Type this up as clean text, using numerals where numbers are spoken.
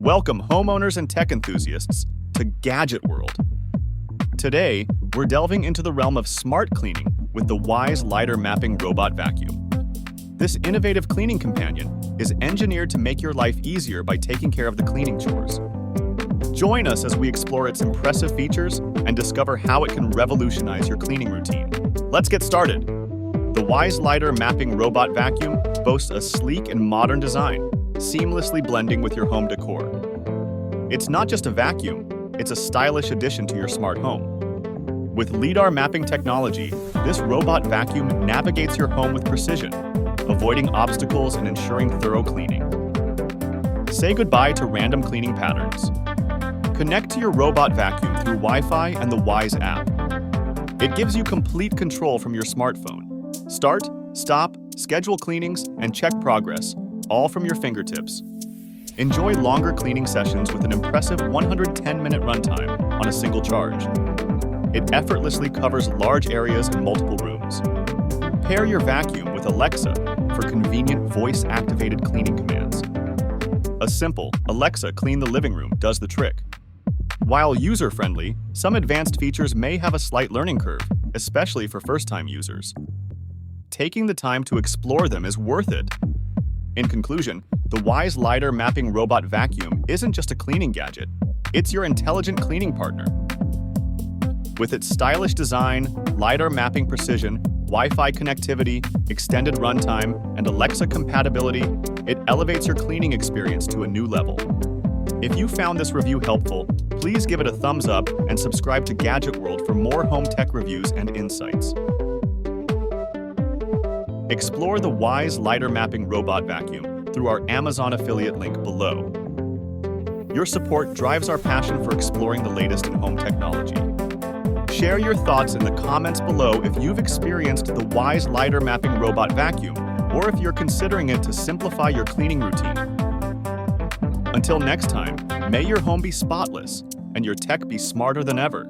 Welcome, homeowners and tech enthusiasts, to Gadget World. Today, we're delving into the realm of smart cleaning with the WYZE Lidar mapping robot vacuum. This innovative cleaning companion is engineered to make your life easier by taking care of the cleaning chores. Join us as we explore its impressive features and discover how it can revolutionize your cleaning routine. Let's get started. The WYZE Lidar mapping robot vacuum boasts a sleek and modern design, seamlessly blending with your home decor. It's not just a vacuum, it's a stylish addition to your smart home. With LiDAR mapping technology, this robot vacuum navigates your home with precision, avoiding obstacles and ensuring thorough cleaning. Say goodbye to random cleaning patterns. Connect to your robot vacuum through Wi-Fi and the WYZE app. It gives you complete control from your smartphone. Start, stop, schedule cleanings, and check progress, all from your fingertips. Enjoy longer cleaning sessions with an impressive 110-minute runtime on a single charge. It effortlessly covers large areas in multiple rooms. Pair your vacuum with Alexa for convenient voice-activated cleaning commands. A simple "Alexa, clean the living room" does the trick. While user-friendly, some advanced features may have a slight learning curve, especially for first-time users. Taking the time to explore them is worth it. In conclusion, the WYZE Lidar mapping robot vacuum isn't just a cleaning gadget, it's your intelligent cleaning partner. With its stylish design, LiDAR mapping precision, Wi-Fi connectivity, extended runtime, and Alexa compatibility, it elevates your cleaning experience to a new level. If you found this review helpful, please give it a thumbs up and subscribe to Gadget World for more home tech reviews and insights. Explore the WYZE Lidar mapping robot vacuum through our Amazon affiliate link below. Your support drives our passion for exploring the latest in home technology. Share your thoughts in the comments below if you've experienced the WYZE Lidar mapping robot vacuum, or if you're considering it to simplify your cleaning routine. Until next time, may your home be spotless and your tech be smarter than ever.